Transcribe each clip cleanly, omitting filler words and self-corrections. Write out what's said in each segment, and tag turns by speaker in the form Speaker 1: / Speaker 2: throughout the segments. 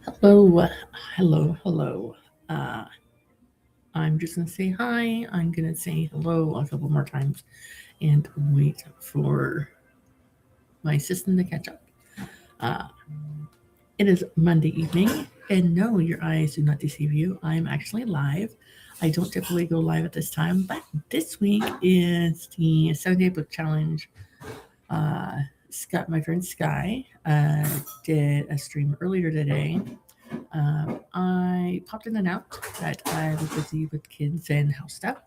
Speaker 1: Hello. Uh, I'm just gonna say hi. I'm gonna say hello a couple more times and wait for my system to catch up. Uh, it is Monday evening, and no, your eyes do not deceive you. I'm actually live. I don't typically go live at this time, but this week is the 7-day book challenge. Uh, Scott, my friend Sky, did a stream earlier today. I popped in and out that I was busy with kids and house stuff.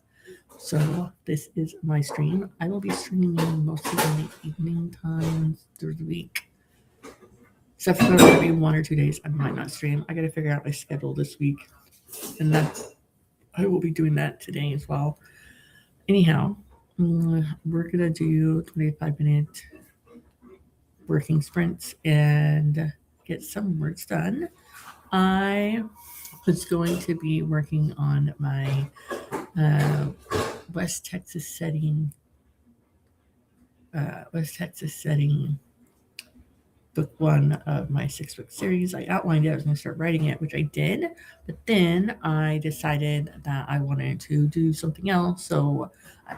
Speaker 1: So this is my stream. I will be streaming mostly in the evening times through the week. Except for maybe 1 or 2 days I might not stream. I gotta figure out my schedule this week. And that's I will be doing that today as well. Anyhow, we're gonna do 25-minute working sprints and get some words done. I was going to be working on my West Texas setting, West Texas setting book one of my 6 book series. I outlined it. I was going to start writing it, which I did, but then I decided that I wanted to do something else. So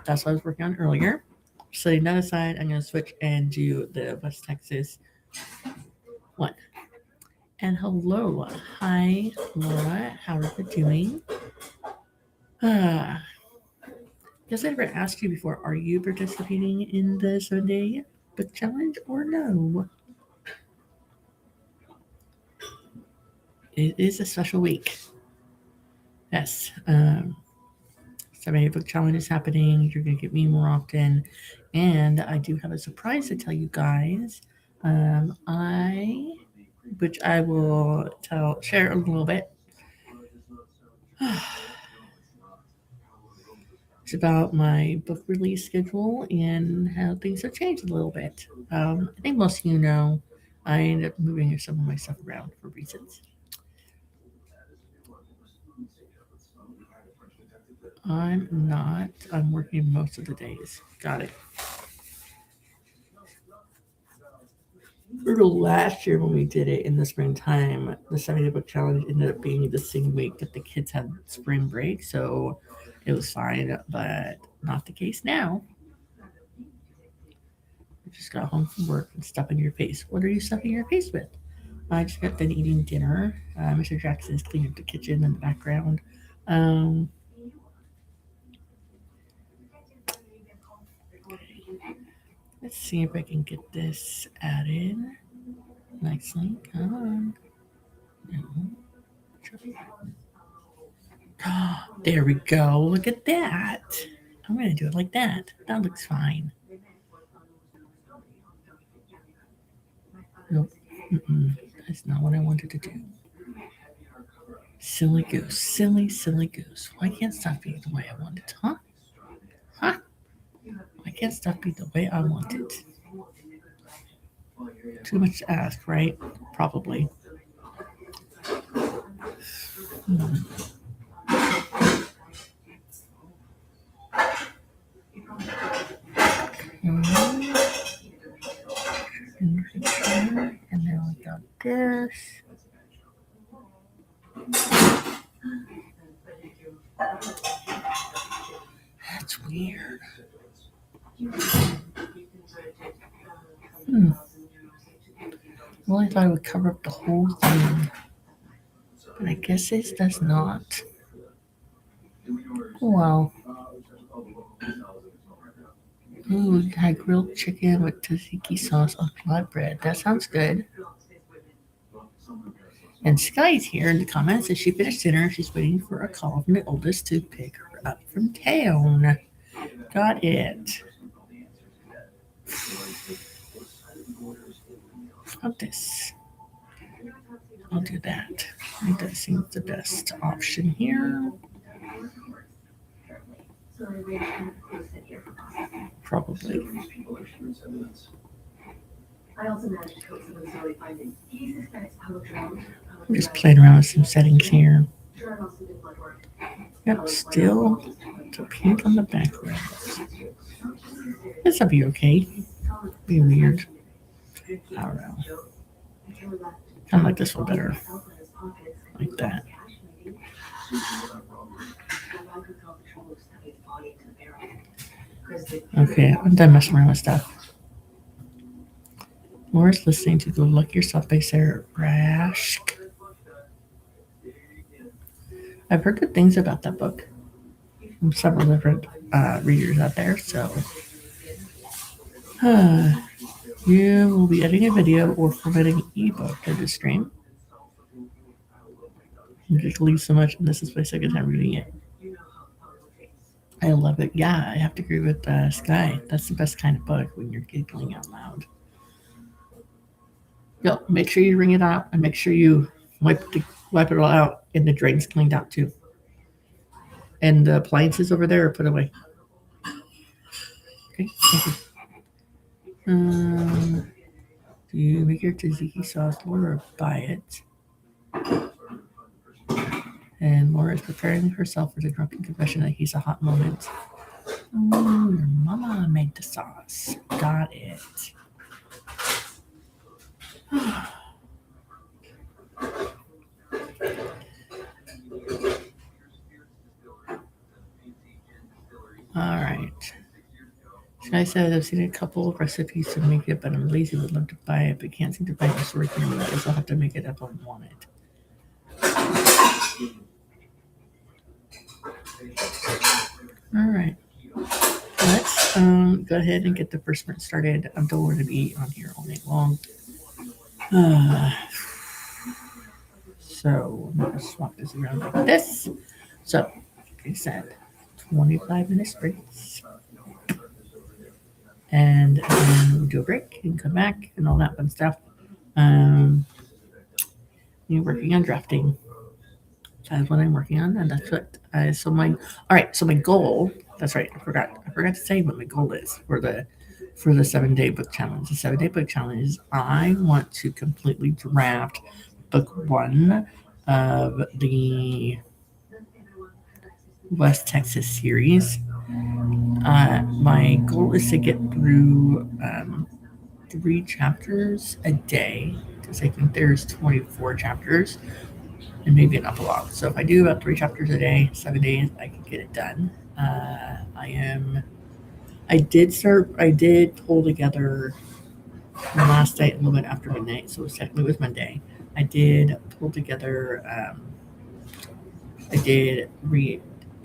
Speaker 1: that's what I was working on earlier. Setting that aside, I'm going to switch and do the West Texas one. And hello, hi Laura, how are you doing? Uh, Guess I never asked you before. Are you participating in the 7-day book challenge or no? It is a special week. Yes. 7-day book challenge is happening. You're going to get me more often. And I do have a surprise to tell you guys. Which I will share a little bit. It's about my book release schedule and how things have changed a little bit. I think most of you know I ended up moving some of my stuff around for reasons. I'm not. I'm working most of the days. Got it. Brutal last year when we did it in the springtime, the 70 book challenge ended up being the same week that the kids had spring break, so it was fine, but not the case now. You just got home from work and stuff in your face. What are you stuffing your face with? I just got done eating dinner. Mr. Jackson is cleaning up the kitchen in the background. Um, let's see if I can get this added nicely. Come on. No. There we go. Look at that. I'm going to do it like that. That looks fine. Nope. That's not what I wanted to do. Silly goose. Silly goose. Why can't stuff be the way I want it? Huh? Huh? Why can't stuff be the way I want it? Too much to ask, right? Probably. Hmm. And then we got this. That's weird. Hmm. Well, I thought it would cover up the whole thing. But I guess it does not. Oh, wow. Ooh, had grilled chicken with tzatziki sauce on flatbread. That sounds good. And Sky's here in the comments. As she finished dinner, she's waiting for a call from the oldest to pick her up from town. Got it. Got this. I'll do that. I think that seems the best option here. Probably. I'm just playing around with some settings here. Yep, still to paint on the background. This'll be okay. Be weird. I don't know. I like this one better. like that. Okay, I'm done messing around with stuff. Laura's listening to Go Look Yourself by Sarah Rashk. I've heard good things about that book from several different readers out there, so you will be editing a video or formatting an ebook to the stream. You just leave so much, and this is my second time reading it. I love it. Yeah, I have to agree with Sky. That's the best kind of book when you're giggling out loud. Yo, make sure you wring it out and make sure you wipe it all out and the drain's cleaned out too. And the appliances over there are put away. Okay, thank you. Do you make your tzatziki sauce, Laura, or buy it? And Laura is preparing herself for the drunken confession that he's a hot moment. Oh, your mama made the sauce. Got it. All right. Sky said, I've seen a couple of recipes to make it, but I'm lazy. Would love to buy it, but can't seem to find the source. I guess I'll have to make it if I want it. All right. Let's go ahead and get the first sprint started. I don't want to be on here all night long. So I'm going to swap this around like this. So, like I said, 25-minute sprints. And then we'll do a break and come back and all that fun stuff. You're working on drafting. That's what I'm working on, and that's what. So my goal. That's right. I forgot to say what my goal is for the 7-day book challenge. The 7-day book challenge is I want to completely draft book 1 of the West Texas series. My goal is to get through 3 chapters a day because I think there's 24 chapters and maybe an epilogue. So if I do about 3 chapters a day, 7 days, I can get it done. I did pull together last night, a little bit after midnight, so it was Monday. I did pull together. I did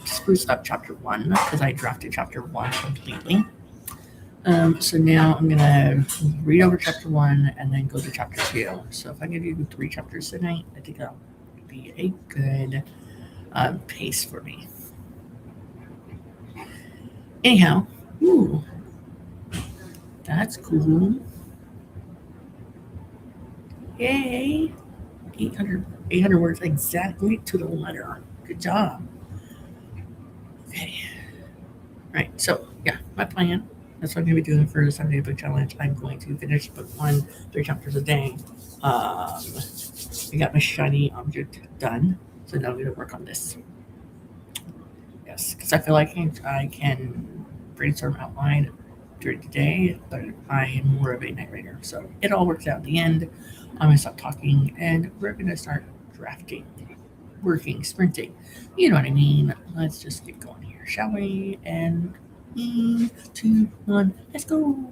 Speaker 1: spruce up chapter 1 because I drafted chapter 1 completely. So now I'm gonna read over chapter 1 and then go to chapter 2. So if I can do 3 chapters tonight, I think that'll be a good pace for me. Anyhow, ooh, that's cool. Yay! 800 words exactly to the letter. Good job. Okay. Right. So yeah, my plan. That's what I'm gonna be doing for the 7-day book challenge. I'm going to finish book 1, 3 chapters a day. I got my shiny object done, so now I'm gonna work on this. Yes, because I feel like I can brainstorm outline during the day, but I am more of a night writer, so it all works out in the end. I'm gonna stop talking and we're gonna start drafting, working, sprinting. You know what I mean? Let's just get going here, shall we? And 3, 2, 1, let's go.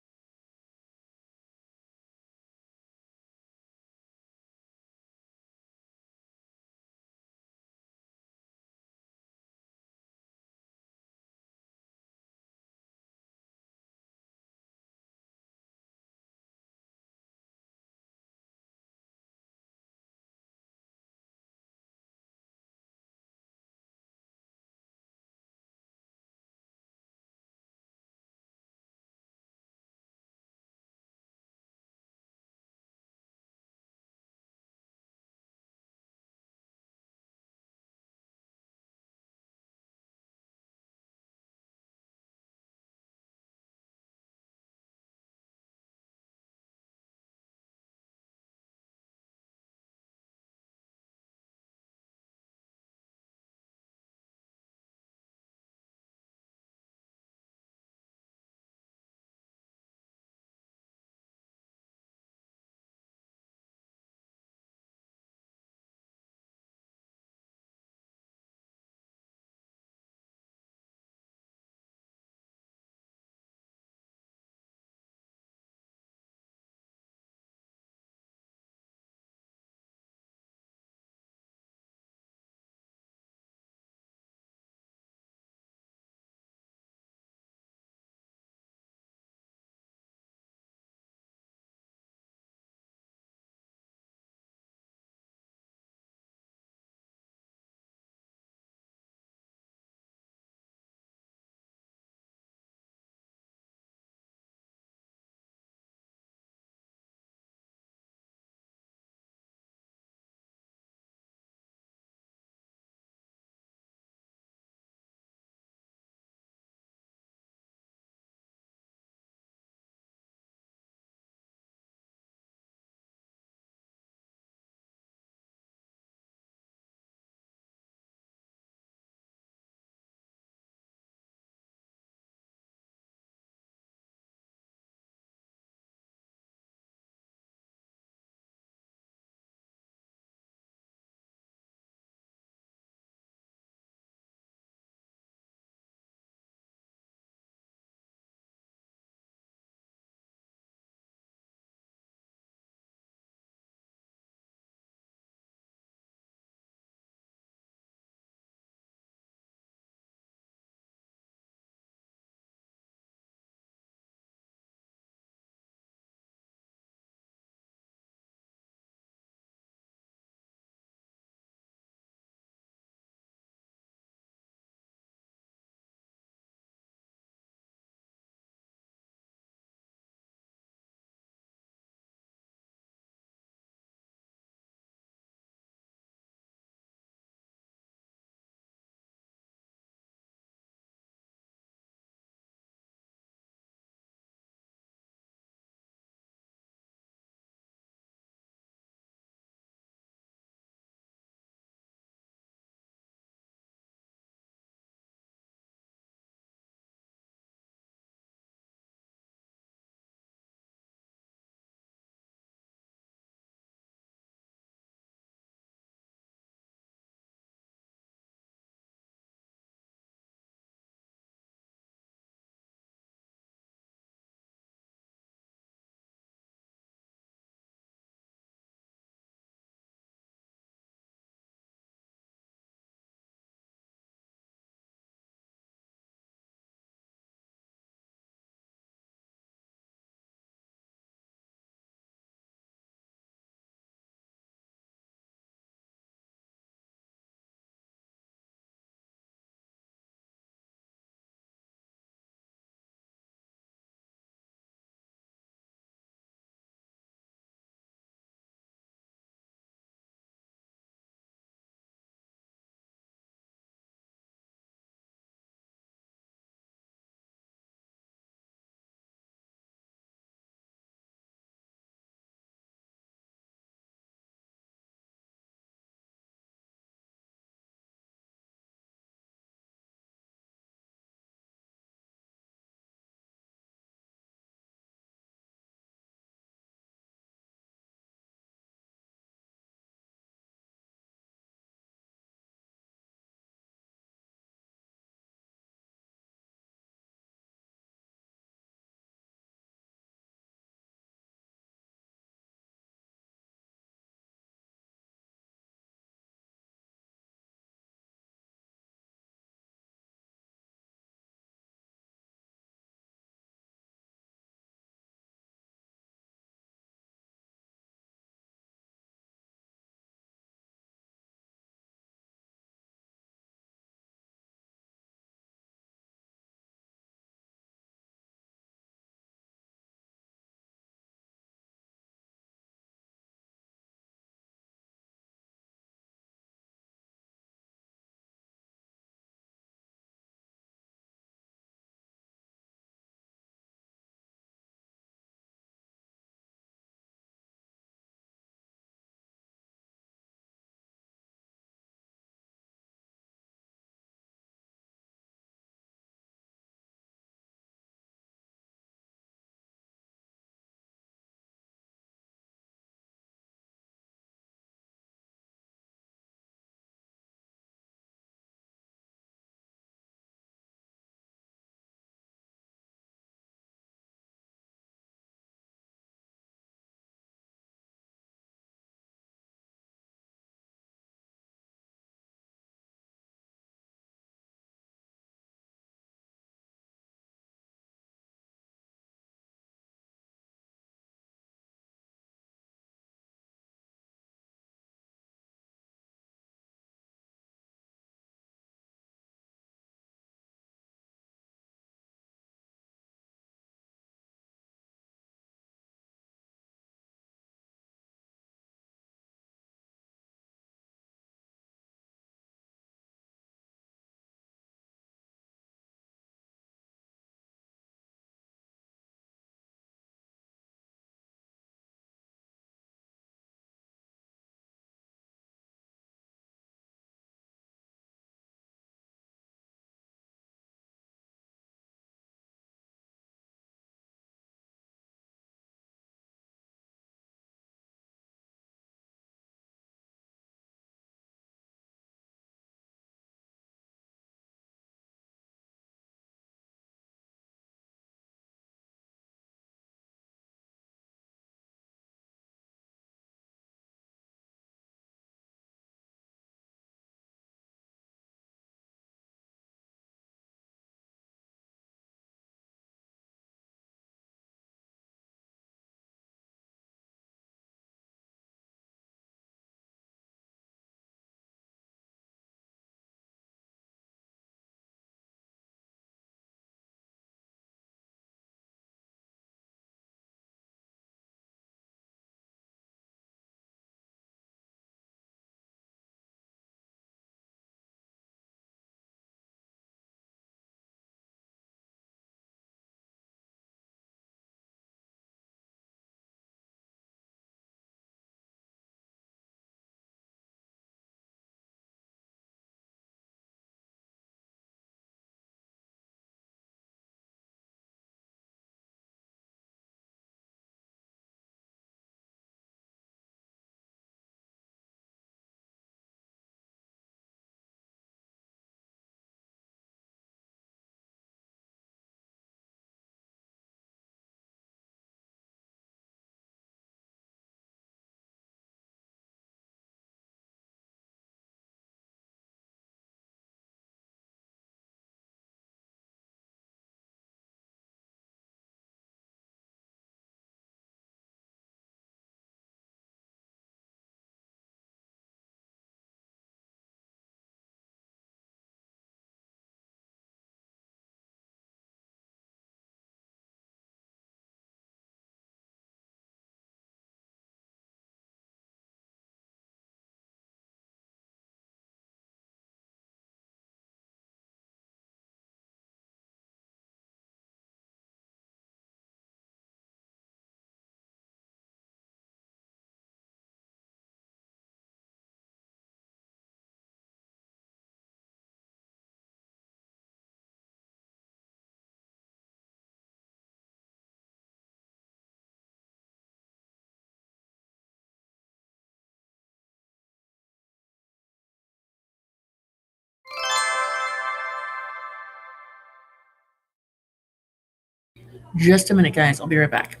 Speaker 1: Just a minute, guys. I'll be right back.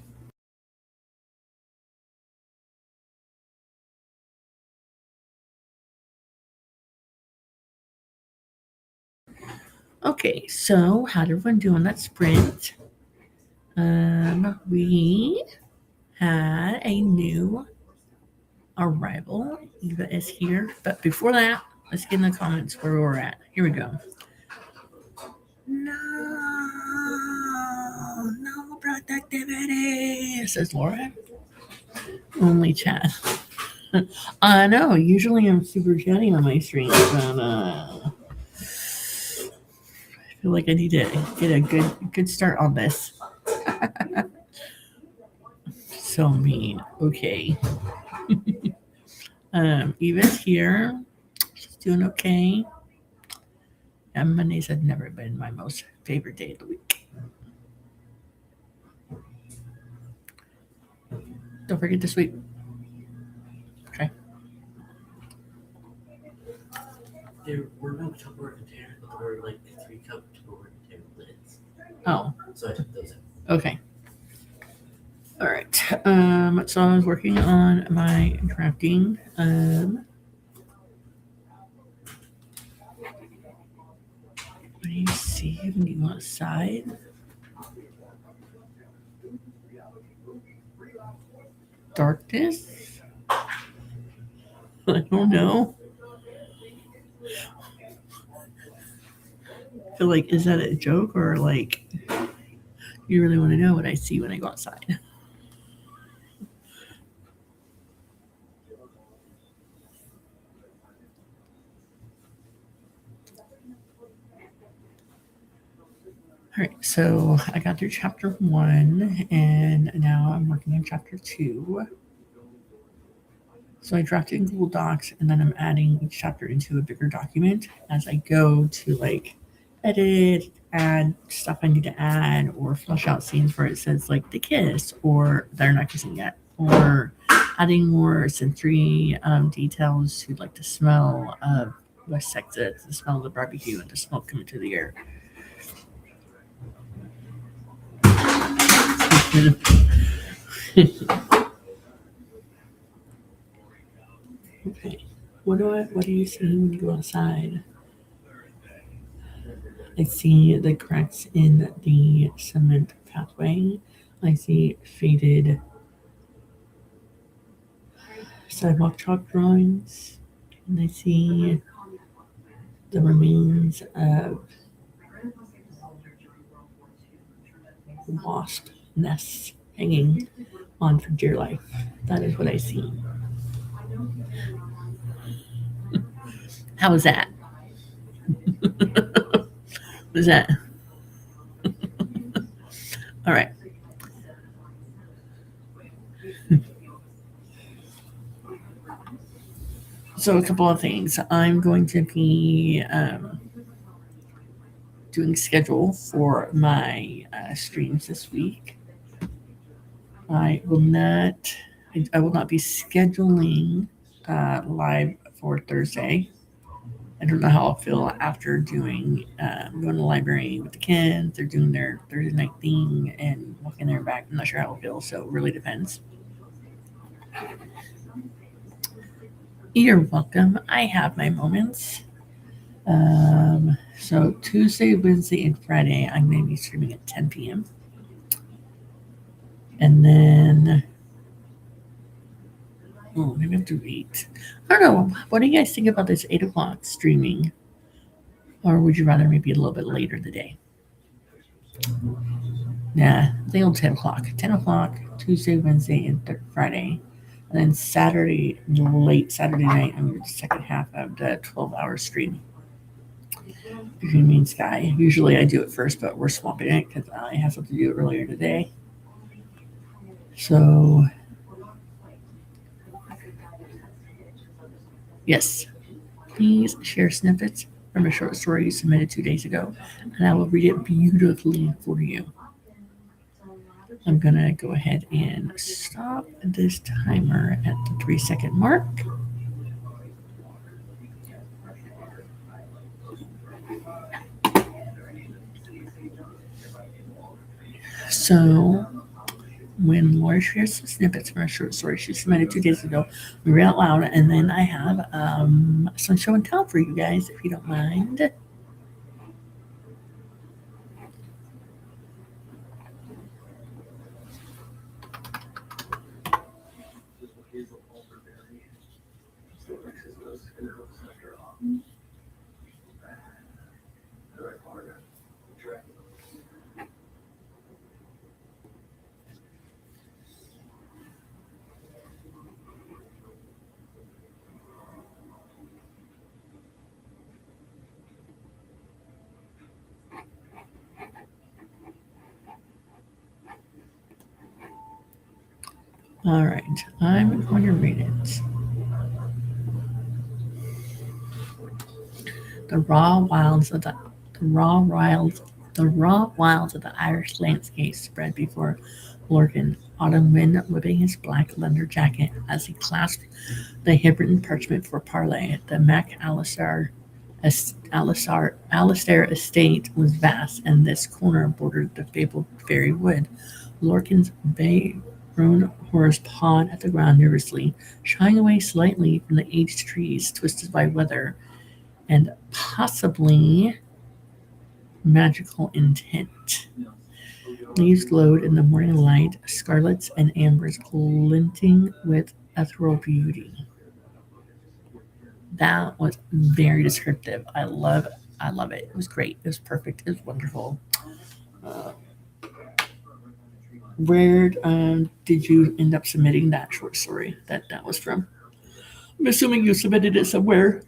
Speaker 1: Okay, so how'd everyone do on that sprint? We had a new arrival. Eva is here. But before that, let's get in the comments where we're at. Here we go. No productivity, says Laura. Only chat. I know. Usually I'm super chatty on my stream, but I feel like I need to get a good start on this. So mean. Okay. Eva's here. She's doing okay. And Mondays have never been my most favorite day of the week. Don't forget to sweep. Okay.
Speaker 2: There were no Tupperware containers, but there were like 3-cup Tupperware container lids.
Speaker 1: Oh.
Speaker 2: So I took those out.
Speaker 1: Okay. All right. So I was working on my drafting. What do you see when you go outside? Darkness? I don't know. I feel like, is that a joke or like you really want to know what I see when I go outside? All right, so I got through chapter 1 and now I'm working on chapter 2. So I drafted in Google Docs and then I'm adding each chapter into a bigger document as I go to like edit, add stuff I need to add, or flush out scenes where it says like the kiss or they're not kissing yet, or adding more sensory details to like the smell of West Texas, the smell of the barbecue, and the smoke coming to the air. Okay. What do you see when you go outside? I see the cracks in the cement pathway. I see faded sidewalk chalk drawings. And I see the remains of wasp nests hanging on for dear life. That is what I see. How was that? Was that? All right. So a couple of things. I'm going to be doing schedule for my streams this week. I will not. I will not be scheduling live for Thursday. I don't know how I'll feel after doing going to the library with the kids. They're doing their Thursday night thing and walking their back. I'm not sure how I'll feel, so it really depends. You're welcome. I have my moments. So Tuesday, Wednesday, and Friday, I'm going to be streaming at 10 p.m. And then, oh, maybe I have to wait. I don't know. What do you guys think about this 8 o'clock streaming? Or would you rather maybe a little bit later in the day? Nah, the old 10 o'clock. 10 o'clock, Tuesday, Wednesday, and Friday. And then Saturday, late Saturday night, I'm going to the second half of the 12-hour stream between me and Sky. Usually I do it first, but we're swapping it because I have something to do earlier today. So, yes, please share snippets from a short story you submitted 2 days ago, and I will read it beautifully for you. I'm going to go ahead and stop this timer at the 3-second mark. So when Laura shares the snippets from a short story she submitted 2 days ago, we read out loud, and then I have some show and tell for you guys, if you don't mind. All right, I'm going to read it. The raw wilds of the raw wilds of the Irish landscape spread before Lorcan, autumn wind whipping his black leather jacket as he clasped the handwritten parchment for parley. The Alistair estate was vast, and this corner bordered the fabled fairy wood. Lorcan's bay roan horse pawed at the ground nervously, shying away slightly from the aged trees twisted by weather and possibly magical intent. Leaves glowed in the morning light, scarlets and ambers glinting with ethereal beauty. That was very descriptive. I love it. It was great. It was perfect. It was wonderful. Uh, where did you end up submitting that short story that was from? I'm assuming you submitted it somewhere.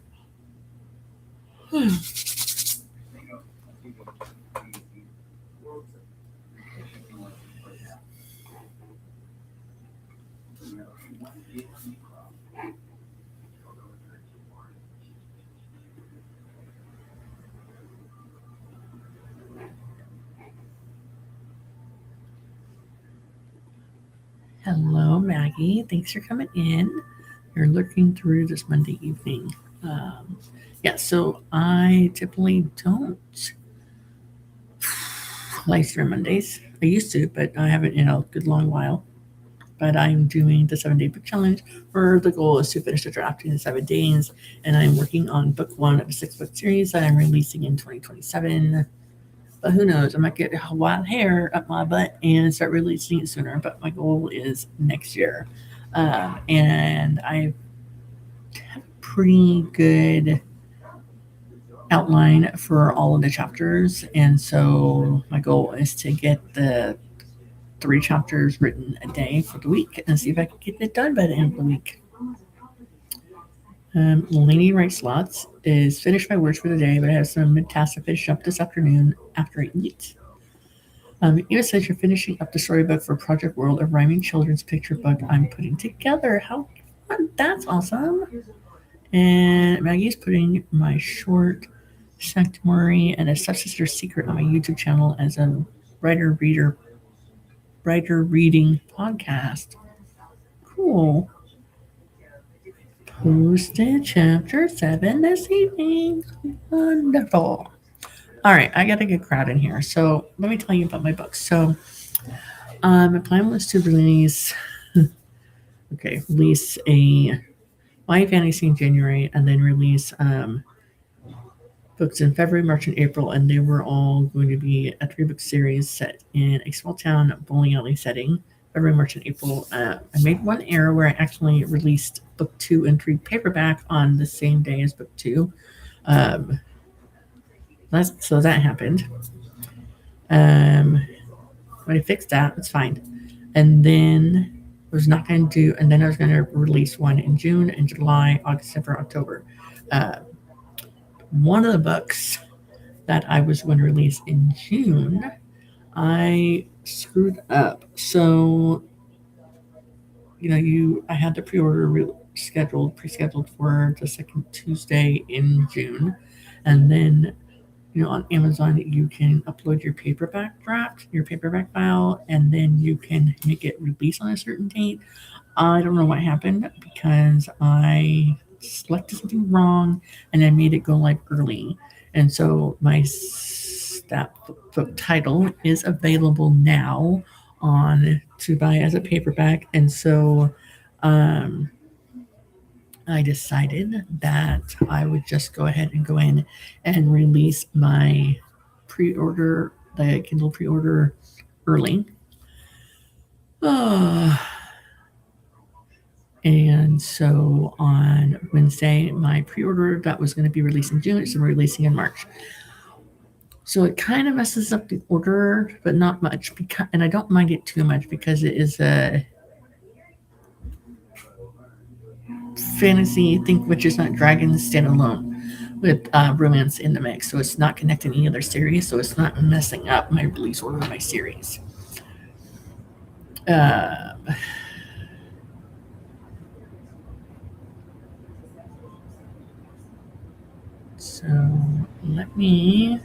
Speaker 1: Hello, Maggie. Thanks for coming in. You're looking through this Monday evening. Um, yeah, so I typically don't live stream Mondays. I used to, but I haven't in a good long while. But I'm doing the 7 day book challenge where the goal is to finish the drafting in 7 days. And I'm working on book one of a 6 book series that I'm releasing in 2027. But who knows? I might get wild hair up my butt and start releasing it sooner. But my goal is next year. And I have a pretty good outline for all of the chapters. And so my goal is to get the 3 chapters written a day for the week and see if I can get it done by the end of the week. Lainey writes lots is finished my words for the day, but I have some tasks to finish up this afternoon after I eat. Eva says you're finishing up the storybook for Project World, a rhyming children's picture book I'm putting together. How fun! That's awesome. And Maggie's putting my short Sanctuary and a Stepsister Secret on my YouTube channel as a writer reading podcast. Cool. Posted chapter 7 this evening. Wonderful. All right, I got to get crowd in here. So let me tell you about my books. So my plan was to release a YA fantasy in January and then release books in February, March, and April, and they were all going to be a 3 book series set in a small town bowling alley setting. February, March, and April. I made one error where I actually released book 2 and 3 paperback on the same day as book 2. So that happened. But I fixed that. It's fine. And then I was not going to do, and then I was going to release one in June and July, August, September, October. One of the books that I was going to release in June, I screwed up. So, I had the pre-order pre-scheduled for the second Tuesday in June, and then on Amazon you can upload your paperback file, and then you can make it release on a certain date. I don't know what happened because I selected something wrong and I made it go live early, and so my that book title is available now on to buy as a paperback, and so I decided that I would just go ahead and go in and release my pre-order, the Kindle pre-order early. And so on Wednesday, my pre-order that was going to be released in June is releasing in March. So it kind of messes up the order, but not much. And I don't mind it too much because it is a fantasy, think witches, not dragons, standalone with romance in the mix. So it's not connecting any other series. So it's not messing up my release order of my series. So let me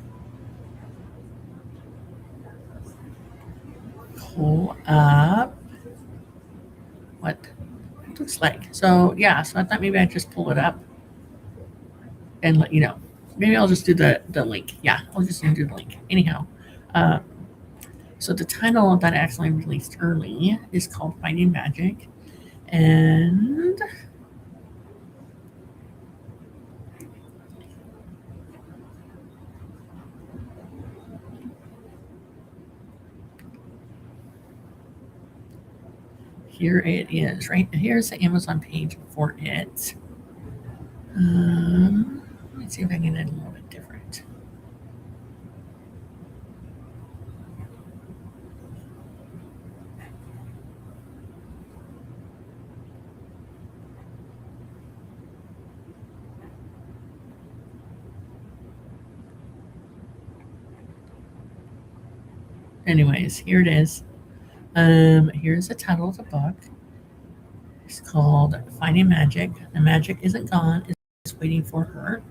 Speaker 1: pull up what it looks like. So yeah, so I thought maybe I'd just pull it up and let you know. Maybe I'll just do the link. Yeah, I'll just do the link. Anyhow, so the title that I actually released early is called Finding Magic, and here it is. Right here's the Amazon page for it. Let's see if I can get it a little bit different. Anyways, here it is. Here's the title of the book. It's called Finding Magic. The magic isn't gone, it's waiting for her.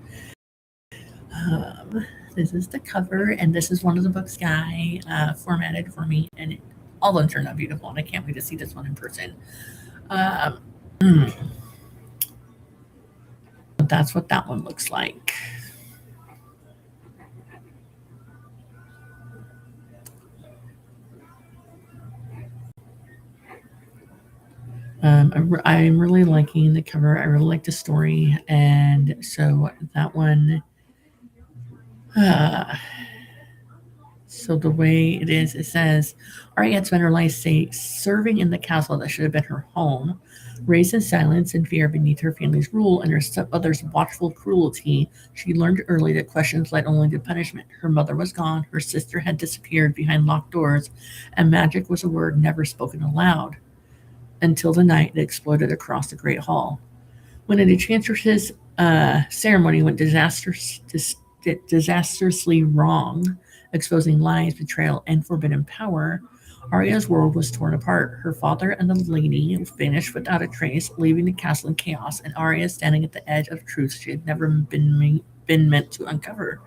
Speaker 1: This is the cover, and this is one of the books Guy formatted for me, and all of them turned out beautiful, and I can't wait to see this one in person. That's what that one looks like. I'm really liking the cover. I really like the story, and so that one. So the way it is, it says, Arya had spent her life serving in the castle that should have been her home. Raised in silence and fear beneath her family's rule and her stepmother's watchful cruelty, she learned early that questions led only to punishment. Her mother was gone, her sister had disappeared behind locked doors, and magic was a word never spoken aloud until the night it exploded across the Great Hall. When an enchantress's ceremony went disastrously wrong, exposing lies, betrayal, and forbidden power, Arya's world was torn apart. Her father and the lady vanished without a trace, leaving the castle in chaos, and Arya standing at the edge of truth she had never been meant to uncover.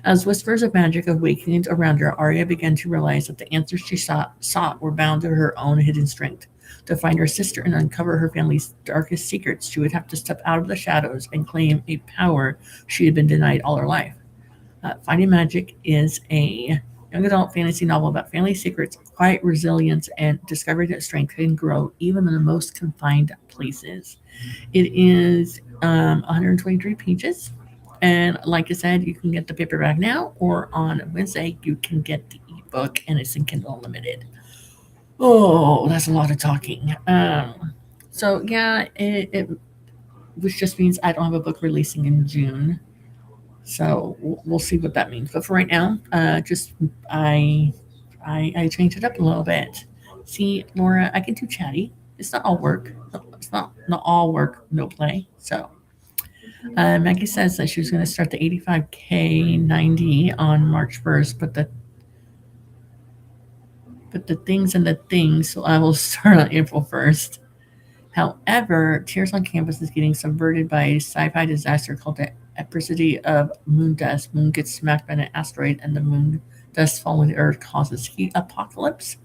Speaker 1: As whispers of magic awakened around her, Arya began to realize that the answers she sought were bound to her own hidden strength. To find her sister and uncover her family's darkest secrets, she would have to step out of the shadows and claim a power she had been denied all her life. Finding Magic is a young adult fantasy novel about family secrets, quiet resilience, and discovering that strength can grow even in the most confined places. It is 123 pages. And like I said, you can get the paperback now, or on Wednesday, you can get the ebook, and it's in Kindle Unlimited. Oh, that's a lot of talking. So yeah, it which just means I don't have a book releasing in June. So we'll see what that means. But for right now, just I changed it up a little bit. See, Laura, I can do chatty. It's not all work. It's not all work, no play. So Maggie says that she was going to start the 85K 90 on March 1st, but the things and the things, so I will start on April 1st. However, Tears on Campus is getting subverted by a sci-fi disaster called the Epicity of Moon Dust. Moon gets smacked by an asteroid, and the moon dust falling to Earth causes heat apocalypse.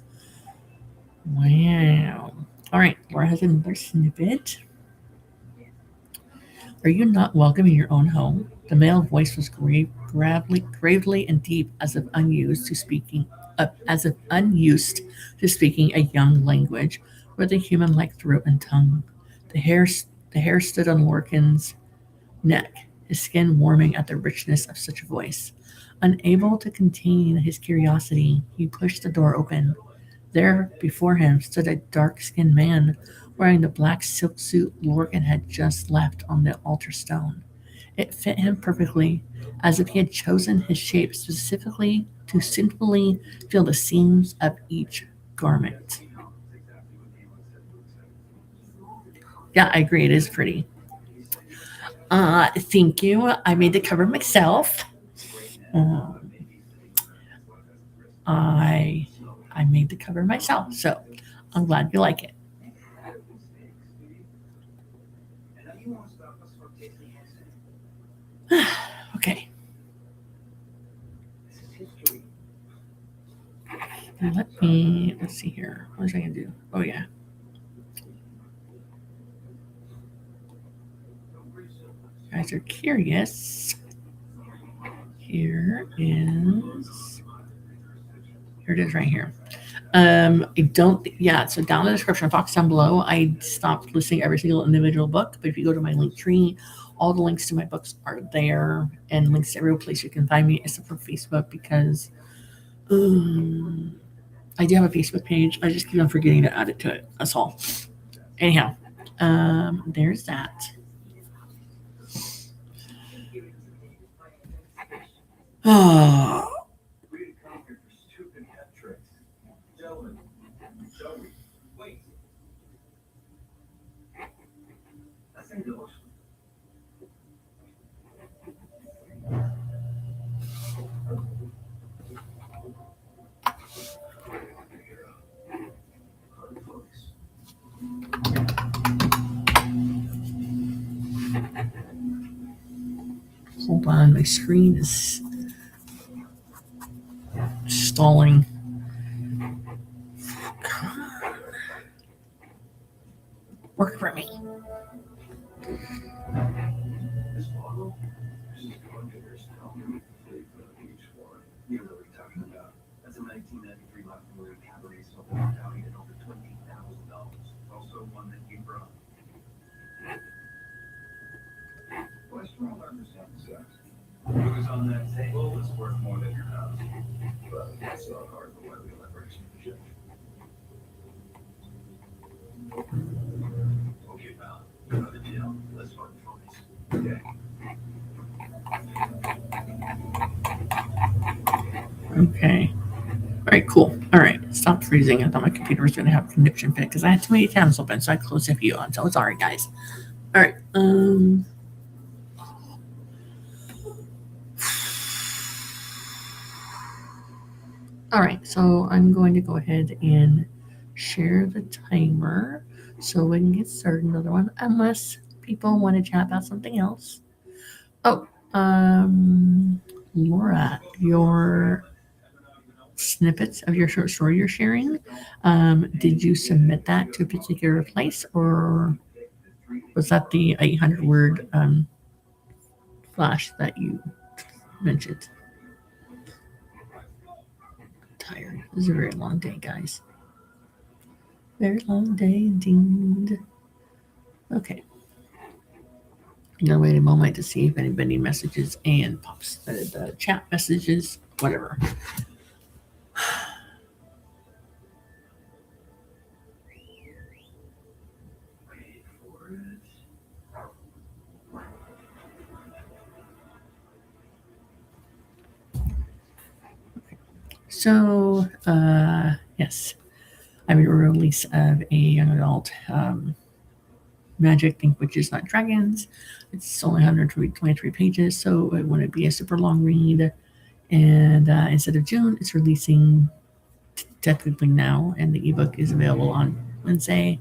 Speaker 1: Wow. All right, Laura has another snippet. Are you not welcome in your own home? The male voice was gravely and deep, as if unused to speaking a young language with a human-like throat and tongue. The hair, the hair stood on Lorcan's neck, his skin warming at the richness of such a voice. Unable to contain his curiosity, he pushed the door open. There, before him, stood a dark-skinned man wearing the black silk suit Lorcan had just left on the altar stone. It fit him perfectly, as if he had chosen his shape specifically to simply feel the seams of each garment. Yeah, I agree. It is pretty. Thank you. I made the cover myself. Um, I I made the cover myself, so I'm glad you like it. Okay, now let's see here. What was I gonna do? Oh yeah, you guys are curious. Here it is right here. I don't, yeah, so down in the description box down below, I stopped listing every single individual book, but if you go to my link tree, all the links to my books are there and links to every place you can find me except for Facebook because um, I do have a Facebook page. I just keep on forgetting to add it to it. That's all. Anyhow, there's that. Oh, hold on. My screen is stalling. Work for me. Okay. All right, cool. All right, stop freezing. I thought my computer was going to have a connection fit because I had too many tabs open, so I closed a few. I'm so sorry, guys. All right. All right, so I'm going to go ahead and share the timer so we can get started another one, unless people want to chat about something else. Oh, Laura, your snippets of your short story you're sharing, did you submit that to a particular place or was that the 800 word flash that you mentioned? Tired. This is a very long day, guys. Very long day indeed. Okay. I'm gonna wait a moment to see if anybody messages and pops the chat messages, whatever. So, yes, I have a release of a young adult Magic Think Witches Not Dragons. It's only 123 pages, so it wouldn't be a super long read. And instead of June, it's releasing technically now, and the ebook is available on Wednesday.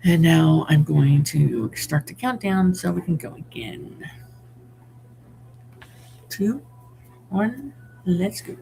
Speaker 1: And now I'm going to start the countdown so we can go again. 2, 1, let's go.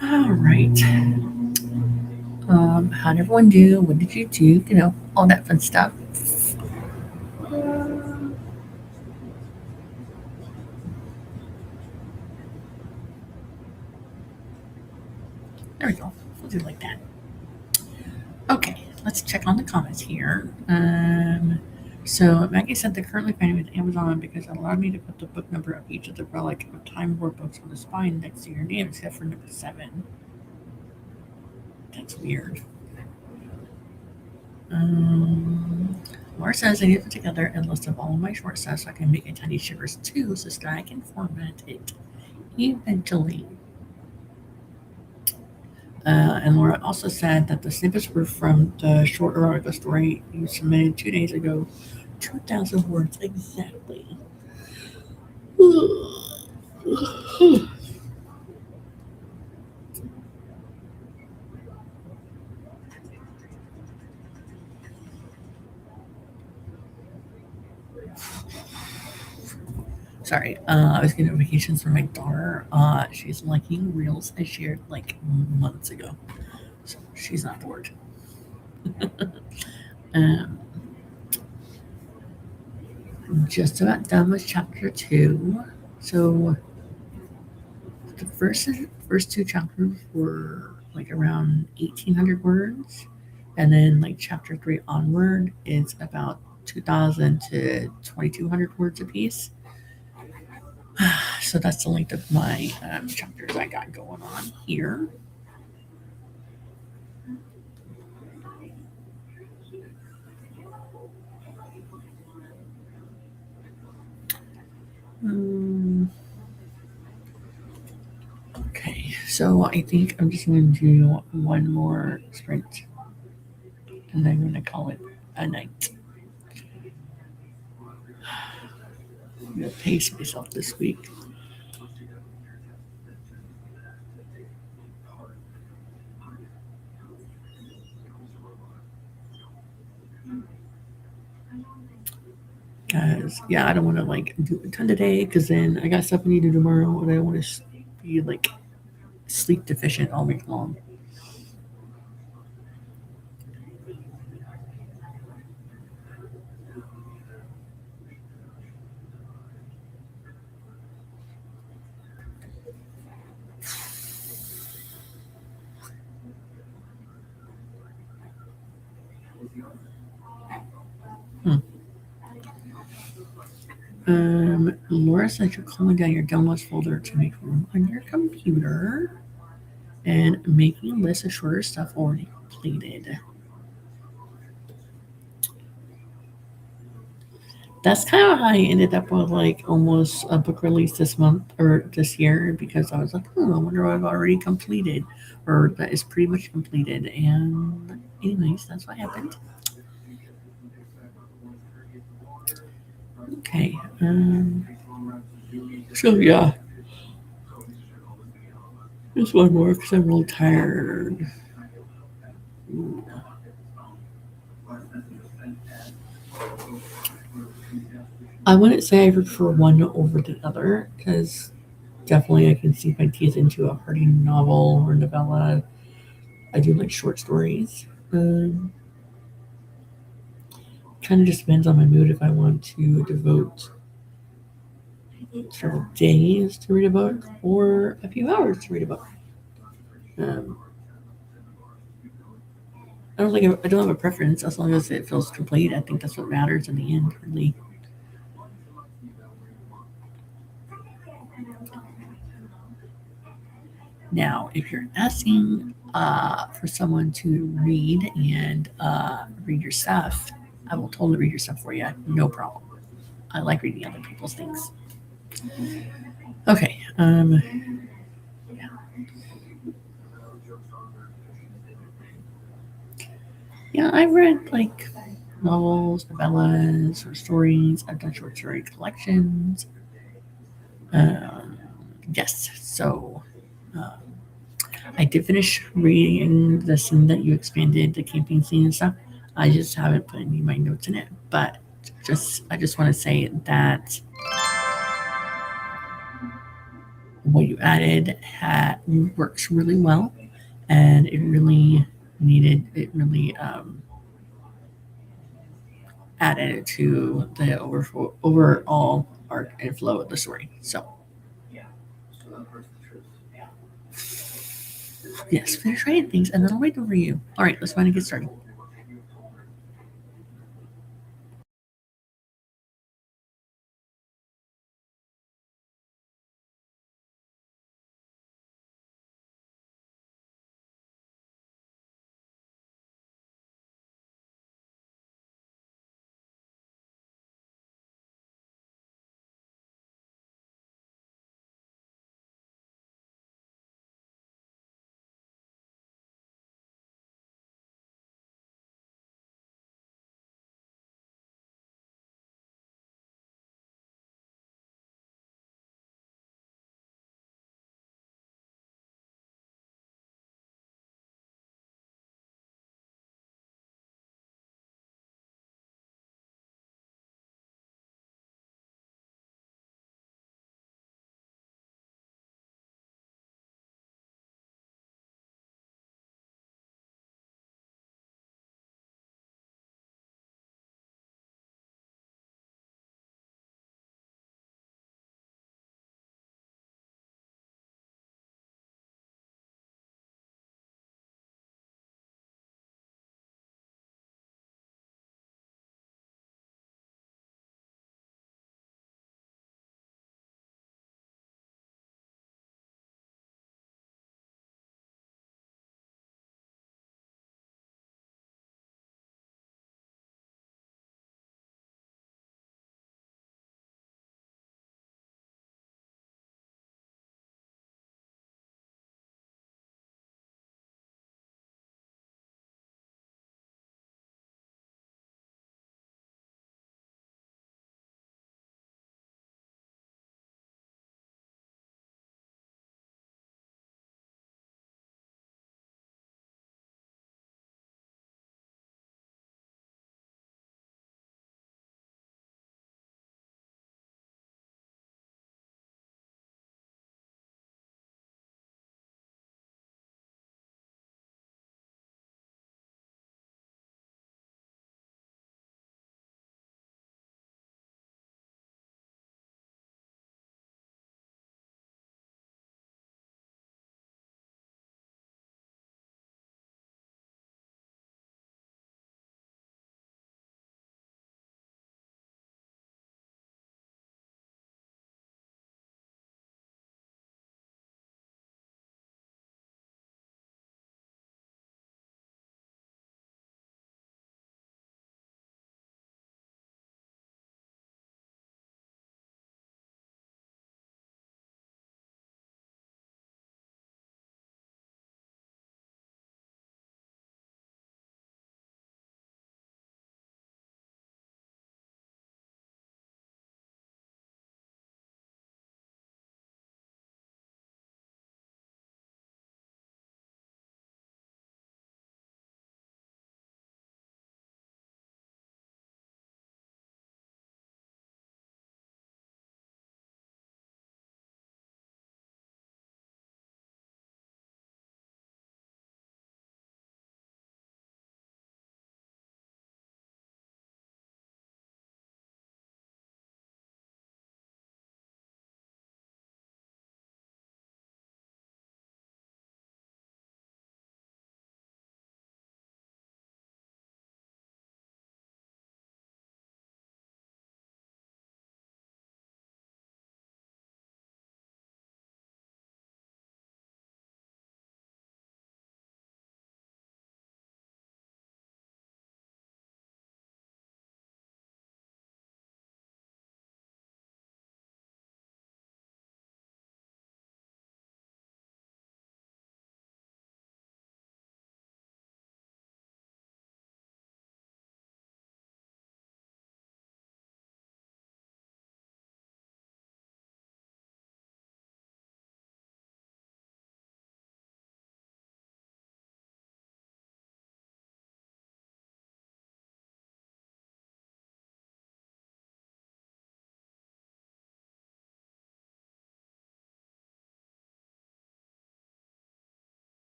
Speaker 1: All right. How'd everyone do? What did you do? You know, all that fun stuff. There we go. We'll do it like that. Okay, let's check on the comments here. So Maggie said they're currently finding with Amazon because it allowed me to put the book number of each of the relic of Time War books on the spine next to your name, except for number 7. That's weird. Laura says I need to put together a list of all of my short stuff so I can make a tiny shivers too, so I can format it eventually. And Laura also said that the snippets were from the short erotica story you submitted 2 days ago. 2,000 words exactly. Sorry, I was getting notifications from my daughter. She's liking reels I shared like months ago, so she's not bored. um, just about done with chapter 2. So the first 2 chapters were like around 1,800 words, and then like chapter 3 onward is about 2,000 to 2,200 words apiece. So that's the length of my chapters I got going on here. Okay, so I think I'm just going to do one more sprint, and then I'm going to call it a night. I'm going to pace myself this week. Because, yeah, I don't want to like do a ton today because then I got stuff I need to do tomorrow and I don't want to be like sleep deficient all week long. Laura said you're calling down your downloads folder to make room on your computer and making a list of shorter stuff already completed. That's kind of how I ended up with like almost a book release this month or this year because I was like, I wonder what I've already completed or that is pretty much completed. And, anyways, that's what happened. Okay. So, yeah. Just one more because I'm really tired. I wouldn't say I prefer one over the other because definitely I can sink my teeth into a hardy novel or novella. I do like short stories. Kind of just depends on my mood if I want to devote several days to read a book or a few hours to read a book. Um, I don't have a preference as long as it feels complete. I think that's what matters in the end, really. Now, if you're asking for someone to read and read your stuff, I will totally read your stuff for you. No problem. I like reading other people's things. Okay. Yeah, I've read like novels, novellas, or stories. I've done short story collections. Um, yes, so um, I did finish reading the scene that you expanded, the camping scene and stuff. I just haven't put any of my notes in it, but I just want to say that what you added works really well, and it really added to the overall arc and flow of the story. So yes, finish writing things, and then I'll write over you. All right, let's finally get started.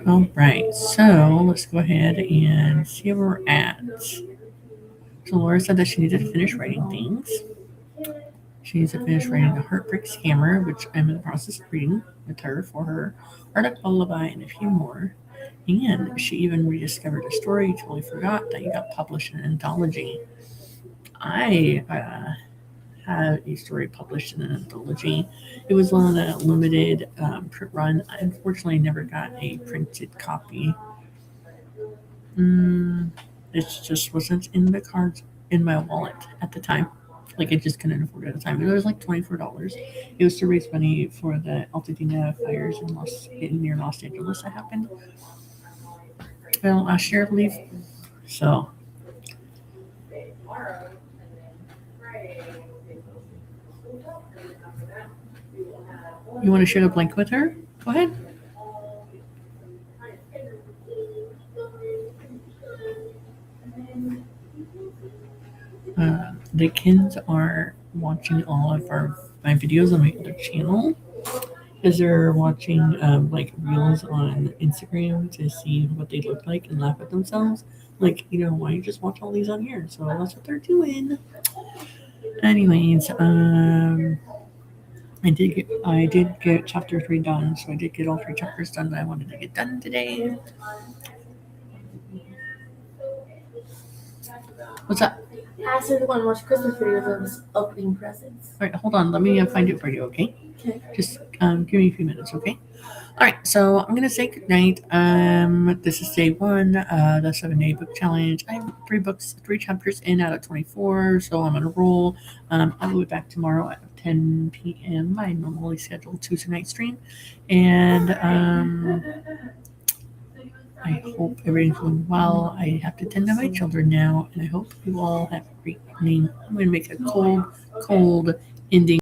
Speaker 1: All right, so let's go ahead and see where we're at. So Laura said that she needed to finish writing things. She needs to finish writing The Heartbreak Scammer, which I'm in the process of reading with her for her Arctic Lullaby and a few more. And she even rediscovered a story you totally forgot that you got published in an anthology. I had a story published in an anthology. It was on a limited print run. I unfortunately never got a printed copy. It just wasn't in the cards in my wallet at the time. Like I just couldn't afford it at the time. It was like $24. It was to raise money for the Altadena fires near Los Angeles that happened. Well, last year I believe. So you want to share the blank with her? Go ahead. The kids are watching all of my videos on my other channel because they're watching like reels on Instagram to see what they look like and laugh at themselves. Like, why don't you just watch all these on here? So that's what they're doing. Anyways, I did get chapter 3 done, so I did get all 3 chapters done that I wanted to get done today. What's up?
Speaker 3: I asked everyone to watch Christmas videos of us opening presents.
Speaker 1: All right, hold on. Let me find it for you, okay?
Speaker 3: Okay.
Speaker 1: Just give me a few minutes, okay? All right, so I'm gonna say goodnight. This is day 1, the 7-day book challenge. I have 3 chapters in out of 24, so I'm on a roll. I'll be back tomorrow at 10 p.m. my normally scheduled Tuesday night stream, and I hope everything's going well. I have to tend to my children now, and I hope you all have a great evening. I'm going to make a cold ending.